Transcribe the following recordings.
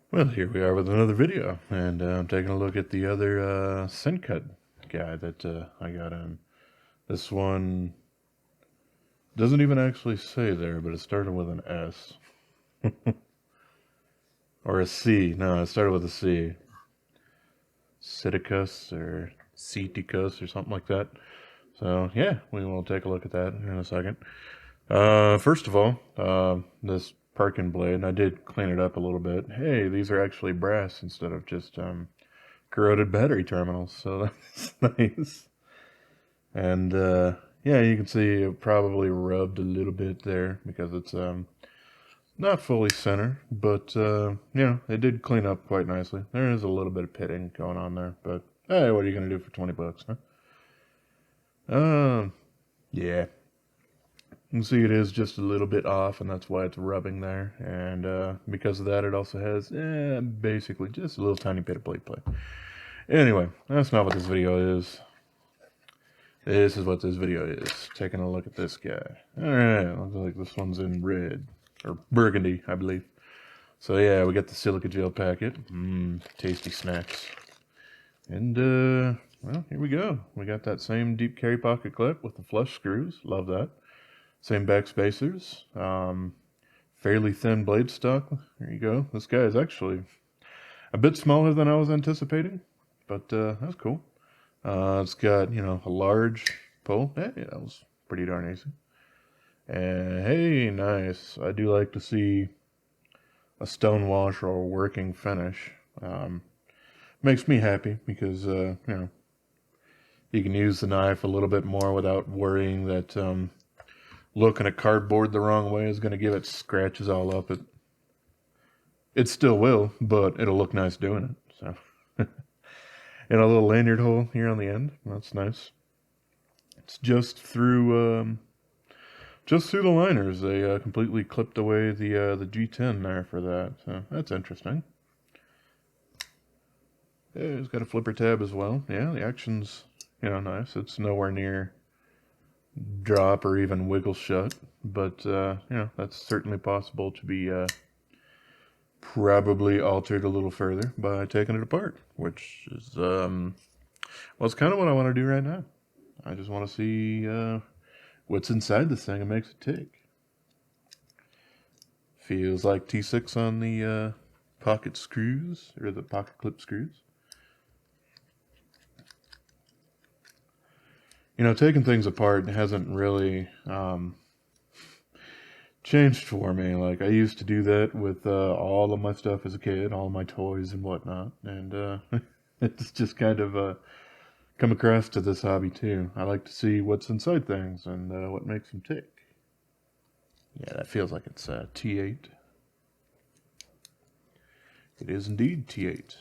Well, here we are with another video, and I'm taking a look at the other Sencut guy that I got in. This one doesn't even actually say there, but it started with an S. Or a C. No, it started with a C. Citius or Citius or something like that. So, yeah, we will take a look at that in a second. First of all, this parking blade, I did clean it up a little bit. Hey, these are actually brass instead of just corroded battery terminals, so that's nice. And yeah, you can see it probably rubbed a little bit there because it's not fully center, but yeah, it did clean up quite nicely. There is a little bit of pitting going on there, but hey, what are you gonna do for 20 bucks, huh? Yeah, you can see it is just a little bit off, and that's why it's rubbing there. And because of that, it also has basically just a little tiny bit of blade play. Anyway, that's not what this video is. This is what this video is. Taking a look at this guy. Alright, looks like this one's in red. Or burgundy, I believe. So yeah, we got the silica gel packet. Tasty snacks. And well, here we go. We got that same deep carry pocket clip with the flush screws. Love that. Same back spacers. Fairly thin blade stock. There you go. This guy is actually a bit smaller than I was anticipating. But that's cool. It's got, a large pull. Hey, that was pretty darn easy. And hey, nice. I do like to see a stone wash or a working finish. Makes me happy because, you can use the knife a little bit more without worrying that looking at cardboard the wrong way is going to give it scratches all up. It still will, but it'll look nice doing it. So. And a little lanyard hole here on the end. That's nice. It's just through the liners. They completely clipped away the G10 there for that. So that's interesting. Yeah, it's got a flipper tab as well. Yeah, the action's nice. It's nowhere near drop or even wiggle shut, but that's certainly possible to be probably altered a little further by taking it apart, which is it's kind of what I want to do right now. I just want to see what's inside this thing and makes it tick. Feels like T6 on the pocket screws, or the pocket clip screws. Taking things apart hasn't really changed for me. Like, I used to do that with all of my stuff as a kid, all my toys and whatnot, and it's just kind of come across to this hobby too. I like to see what's inside things and what makes them tick. Yeah, that feels like it's T8. It is indeed T8.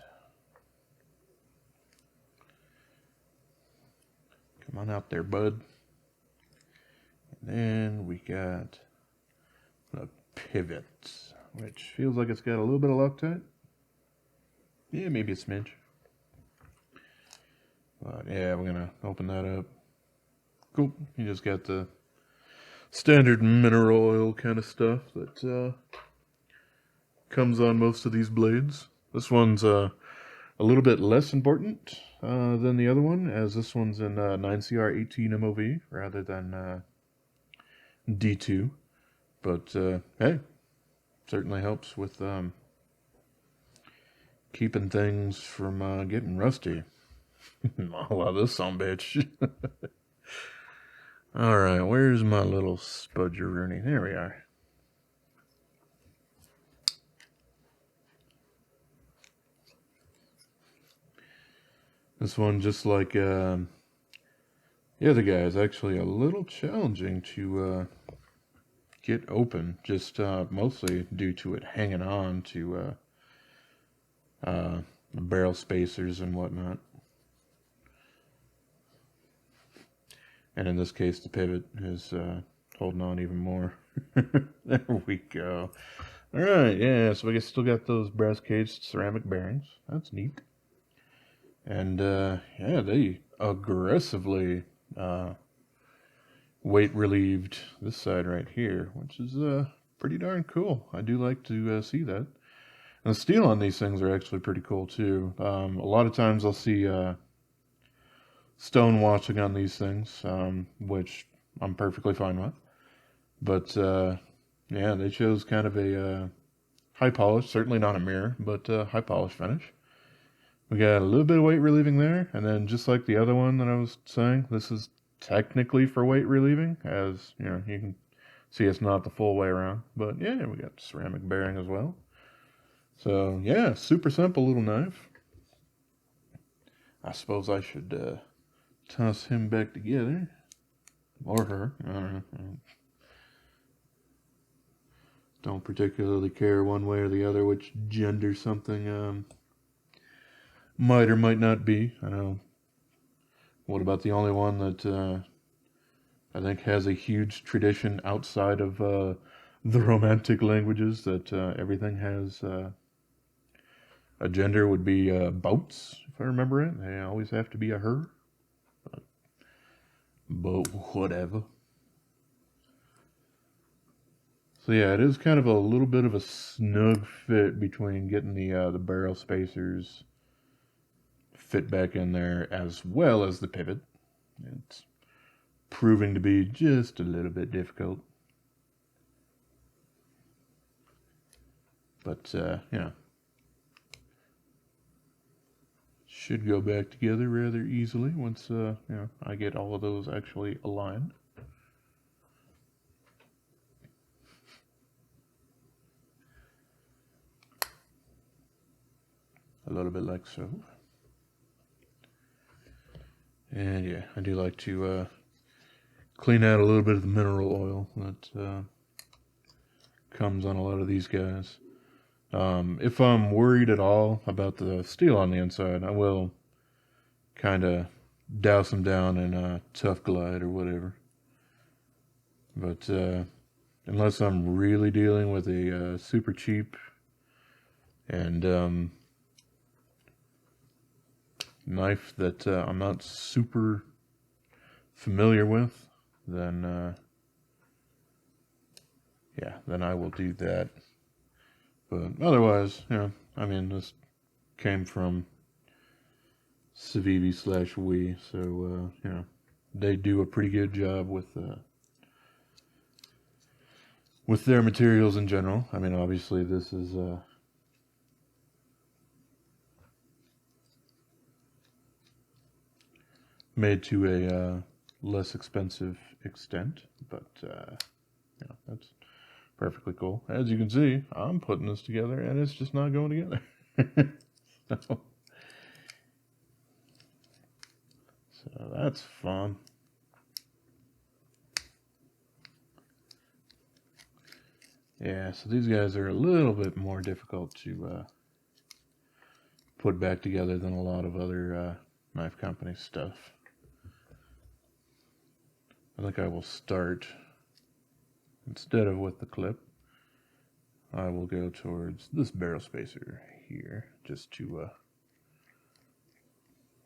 Come on out there, bud. And then we got the pivot, which feels like it's got a little bit of Loctite. Yeah, maybe a smidge. But yeah, we're gonna open that up. Cool. You just got the standard mineral oil kind of stuff that comes on most of these blades. This one's a little bit less important than the other one, as this one's in 9CR18 MOV rather than D2. But hey, certainly helps with keeping things from getting rusty. I love this sumbitch. Alright, where's my little spudgeroonie? There we are. This one, just like the other guy, is actually a little challenging to get open, just mostly due to it hanging on to barrel spacers and whatnot. And in this case, the pivot is holding on even more. There we go. Alright, yeah, so we still got those brass caged ceramic bearings. That's neat. And yeah, they aggressively weight relieved this side right here, which is pretty darn cool. I do like to see that. And the steel on these things are actually pretty cool too. A lot of times I'll see stone washing on these things, which I'm perfectly fine with. But yeah, they chose kind of a high polish, certainly not a mirror, but high polish finish. We got a little bit of weight relieving there, and then just like the other one that I was saying, this is technically for weight relieving, as you know, you can see it's not the full way around. But yeah, we got ceramic bearing as well. So yeah, super simple little knife. I suppose I should toss him back together, or her. I don't know. Don't particularly care one way or the other which gender something might or might not be. I know. What about the only one that I think has a huge tradition outside of the romantic languages that everything has a gender would be boats, if I remember it. They always have to be a her. But whatever. So yeah, it is kind of a little bit of a snug fit between getting the barrel spacers fit back in there as well as the pivot. It's proving to be just a little bit difficult. But, you know, should go back together rather easily once, you know, I get all of those actually aligned. A little bit like so. And yeah, I do like to clean out a little bit of the mineral oil that comes on a lot of these guys. If I'm worried at all about the steel on the inside, I will kind of douse them down in a Tough Glide or whatever. But unless I'm really dealing with a super cheap and knife that I'm not super familiar with, then yeah, then I will do that. But otherwise, you know, I mean, this came from Civivi / we, so you know, they do a pretty good job with their materials in general. I mean, obviously this is made to a less expensive extent, but yeah, that's perfectly cool. As you can see, I'm putting this together and it's just not going together. So that's fun. Yeah, so these guys are a little bit more difficult to put back together than a lot of other knife company stuff. I think I will start, instead of with the clip, I will go towards this barrel spacer here, just to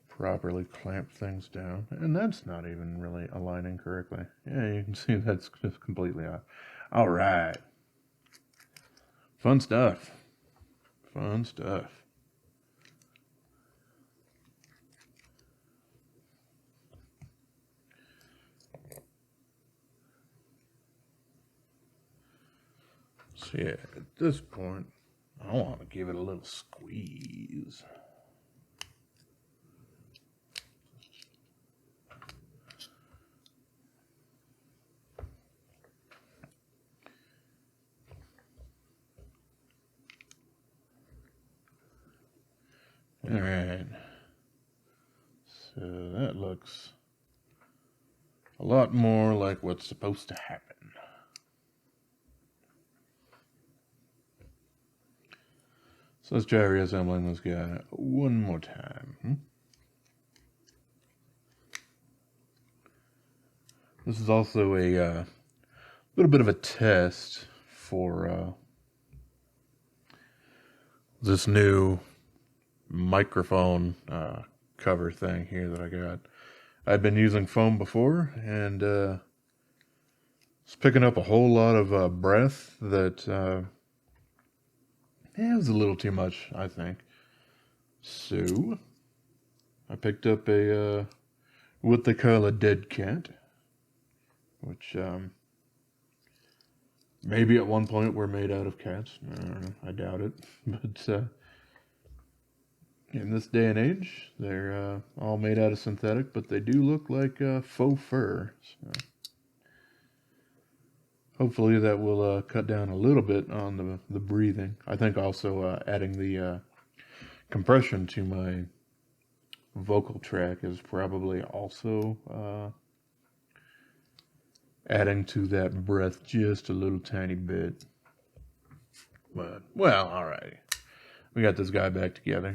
properly clamp things down. And that's not even really aligning correctly. Yeah, you can see that's just completely off. All right. Fun stuff. Fun stuff. So yeah, at this point, I want to give it a little squeeze. All right. So that looks a lot more like what's supposed to happen. So let's try reassembling this guy one more time. This is also a little bit of a test for this new microphone cover thing here that I got. I've been using foam before, and it's picking up a whole lot of breath that it was a little too much, I think. So I picked up a what they call a dead cat, which maybe at one point were made out of cats. I don't know. I doubt it. But in this day and age, they're all made out of synthetic, but they do look like faux fur. So hopefully that will cut down a little bit on the breathing. I think also adding the compression to my vocal track is probably also adding to that breath just a little tiny bit. But, well, alrighty. We got this guy back together.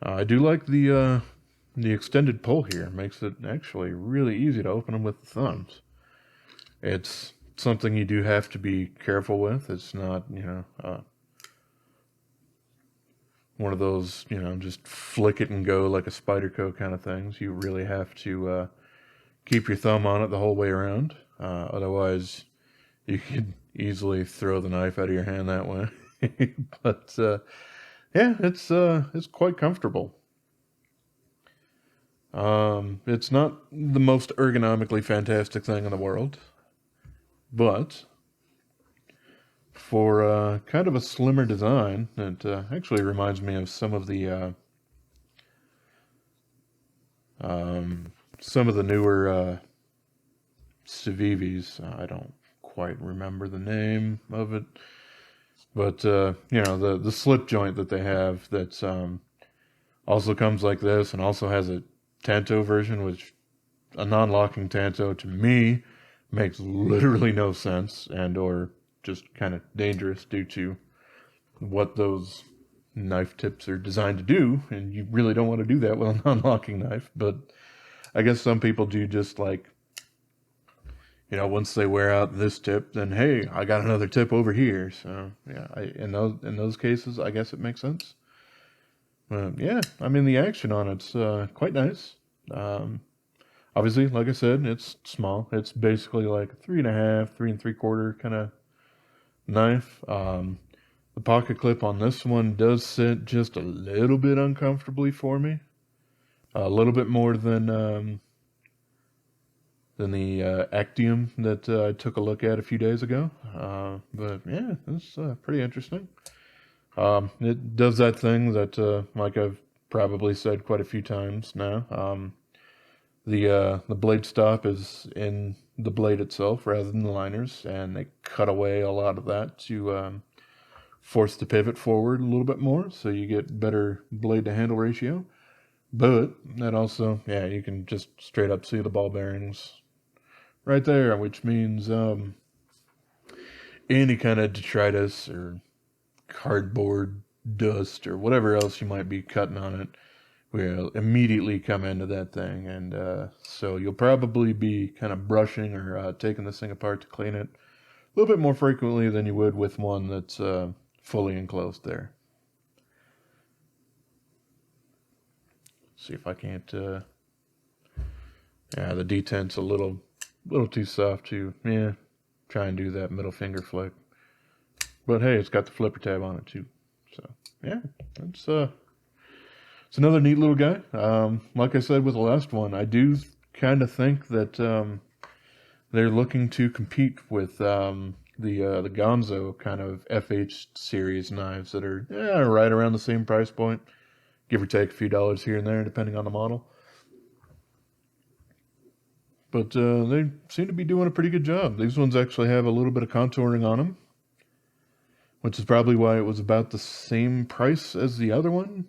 I do like the extended pull here. It makes it actually really easy to open them with the thumbs. It's something you do have to be careful with. It's not, one of those, just flick it and go like a Spyderco kind of things. You really have to keep your thumb on it the whole way around. Otherwise, you could easily throw the knife out of your hand that way. But yeah, it's quite comfortable. It's not the most ergonomically fantastic thing in the world, but for kind of a slimmer design, it actually reminds me of some of the newer Civivis. I don't quite remember the name of it, but the slip joint that they have that's also comes like this, and also has a Tanto version, which a non-locking Tanto to me makes literally no sense, and or just kind of dangerous due to what those knife tips are designed to do, and you really don't want to do that with a non-locking knife. But I guess some people do, just like, once they wear out this tip, then hey, I got another tip over here. So yeah, in those cases, I guess it makes sense. Yeah, I mean, the action on it's quite nice. Obviously, like I said, it's small. It's basically like a 3.5, 3 3/4 kind of knife. The pocket clip on this one does sit just a little bit uncomfortably for me. A little bit more than the Actium that I took a look at a few days ago. But yeah, it's pretty interesting. It does that thing that, like I've probably said quite a few times now. The blade stop is in the blade itself rather than the liners, and they cut away a lot of that to force the pivot forward a little bit more, so you get better blade to handle ratio. But that also, yeah, you can just straight up see the ball bearings right there, which means any kind of detritus or cardboard dust or whatever else you might be cutting on it will immediately come into that thing. And so you'll probably be kind of brushing or taking this thing apart to clean it a little bit more frequently than you would with one that's fully enclosed there. See if I can't, yeah, the detent's a little too soft to, try and do that middle finger flick. But hey, it's got the flipper tab on it too. So yeah, it's another neat little guy. Like I said with the last one, I do kind of think that they're looking to compete with the Gonzo kind of FH series knives that are right around the same price point, give or take a few dollars here and there depending on the model. But they seem to be doing a pretty good job. These ones actually have a little bit of contouring on them, which is probably why it was about the same price as the other one.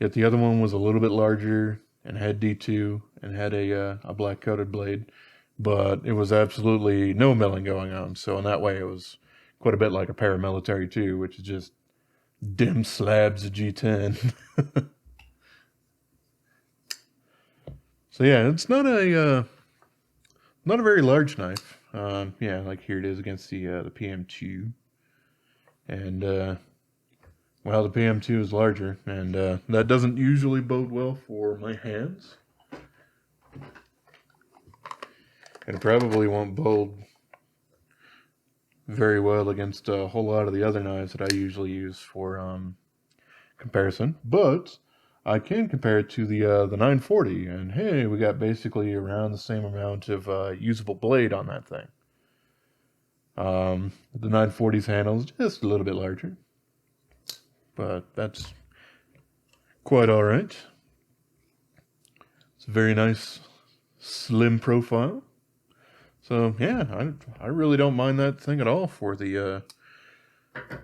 Yet the other one was a little bit larger and had D2 and had a black coated blade, but it was absolutely no milling going on. So in that way, it was quite a bit like a paramilitary 2, which is just dim slabs of G10. So yeah, it's not a very large knife. Yeah, like here it is against the PM2. And, well, the PM2 is larger, and that doesn't usually bode well for my hands. And it probably won't bode very well against a whole lot of the other knives that I usually use for comparison, but I can compare it to the 940, and hey, we got basically around the same amount of usable blade on that thing. The 940's handle is just a little bit larger, but that's quite all right. It's a very nice, slim profile. So yeah, I really don't mind that thing at all for the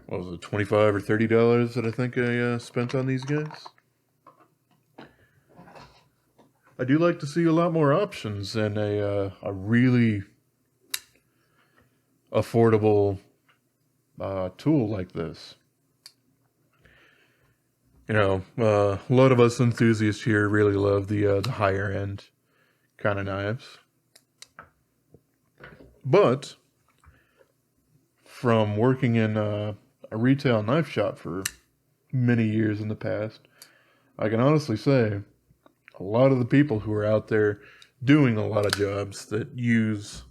what was it, $25 or $30 that I think I spent on these guys. I do like to see a lot more options and a really affordable tool like this. You know, a lot of us enthusiasts here really love the higher end kind of knives. But from working in a retail knife shop for many years in the past, I can honestly say a lot of the people who are out there doing a lot of jobs that use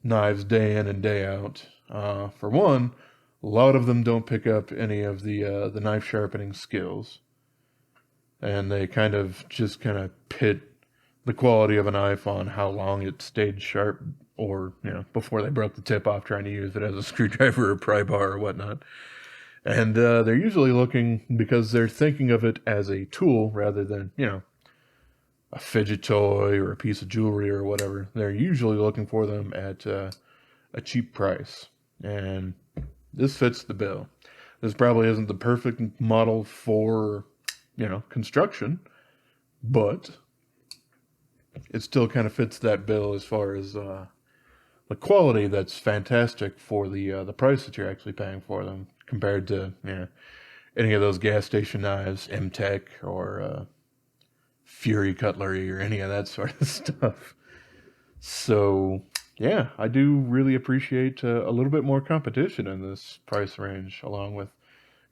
knives day in and day out, for one, a lot of them don't pick up any of the knife sharpening skills, and they kind of pit the quality of a knife on how long it stayed sharp, or before they broke the tip off trying to use it as a screwdriver or pry bar or whatnot. And they're usually looking, because they're thinking of it as a tool rather than a fidget toy or a piece of jewelry or whatever. They're usually looking for them at a cheap price, and this fits the bill. This probably isn't the perfect model for construction, but it still kind of fits that bill as far as the quality. That's fantastic for the price that you're actually paying for them compared to any of those gas station knives, M-Tech or Fury cutlery or any of that sort of stuff. So yeah, I do really appreciate a little bit more competition in this price range, along with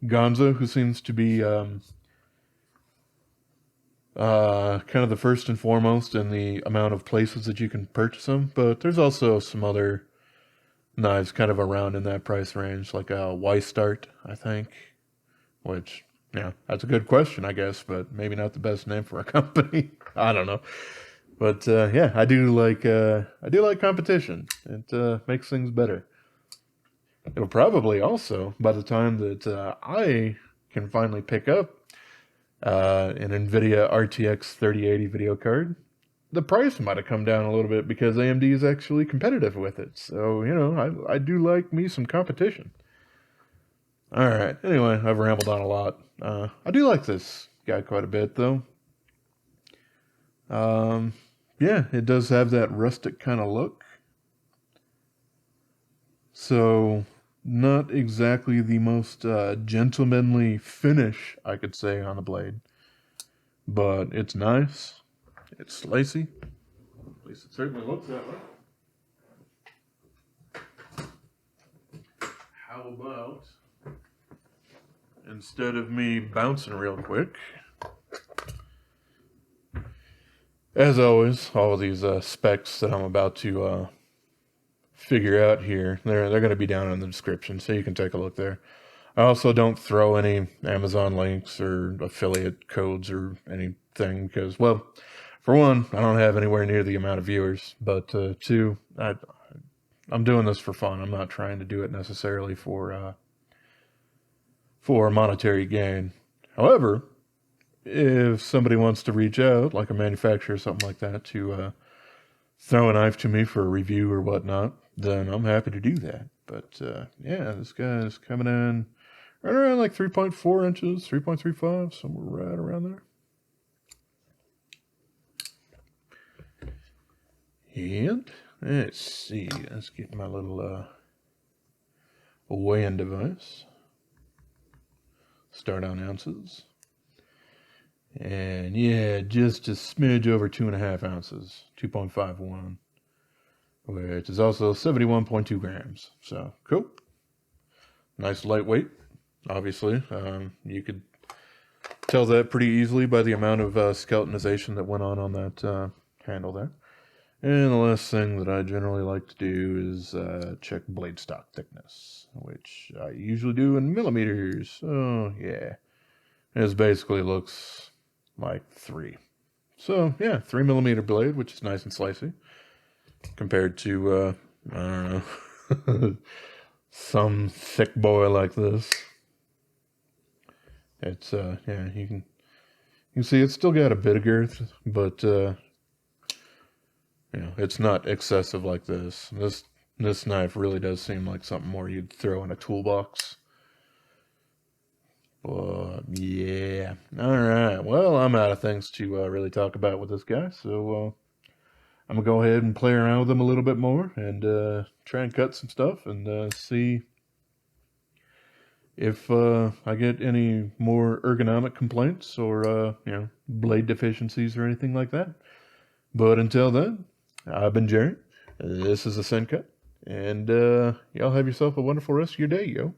Gonzo, who seems to be kind of the first and foremost in the amount of places that you can purchase them. But there's also some other knives kind of around in that price range, like a Y-Start, I think, which, that's a good question, I guess, but maybe not the best name for a company. I don't know. But yeah, I do like competition. It makes things better. It'll probably also, by the time that I can finally pick up an NVIDIA RTX 3080 video card, the price might have come down a little bit because AMD is actually competitive with it. So, I do like me some competition. All right. Anyway, I've rambled on a lot. I do like this guy quite a bit, though. Yeah, it does have that rustic kind of look. So, not exactly the most gentlemanly finish, I could say, on the blade. But it's nice. It's slicey. At least it certainly looks that way. How about, instead of me bouncing real quick, as always, all of these specs that I'm about to figure out here, they're going to be down in the description, so you can take a look there. I also don't throw any Amazon links or affiliate codes or anything because, well, for one, I don't have anywhere near the amount of viewers, but two, I'm doing this for fun. I'm not trying to do it necessarily for monetary gain. However, if somebody wants to reach out, like a manufacturer or something like that, to throw a knife to me for a review or whatnot, then I'm happy to do that. But yeah, this guy is coming in right around like 3.4 inches, 3.35, somewhere right around there. And let's see, let's get my little weighing device. Start on ounces. And yeah, just a smidge over 2.5 ounces, 2.51, which is also 71.2 grams. So cool. Nice lightweight, obviously. You could tell that pretty easily by the amount of skeletonization that went on that handle there. And the last thing that I generally like to do is check blade stock thickness, which I usually do in millimeters. Oh, yeah. It basically looks like 3. So, yeah, 3mm blade, which is nice and slicey, compared to, I don't know, some thick boy like this. It's, yeah, you can see it's still got a bit of girth, but, you know, it's not excessive like this. This knife really does seem like something more you'd throw in a toolbox. But yeah, all right. Well, I'm out of things to really talk about with this guy, so I'm gonna go ahead and play around with him a little bit more and try and cut some stuff and see if I get any more ergonomic complaints or you know, blade deficiencies or anything like that. But until then, I've been Jerry. This is a Sencut, and y'all have yourself a wonderful rest of your day, yo.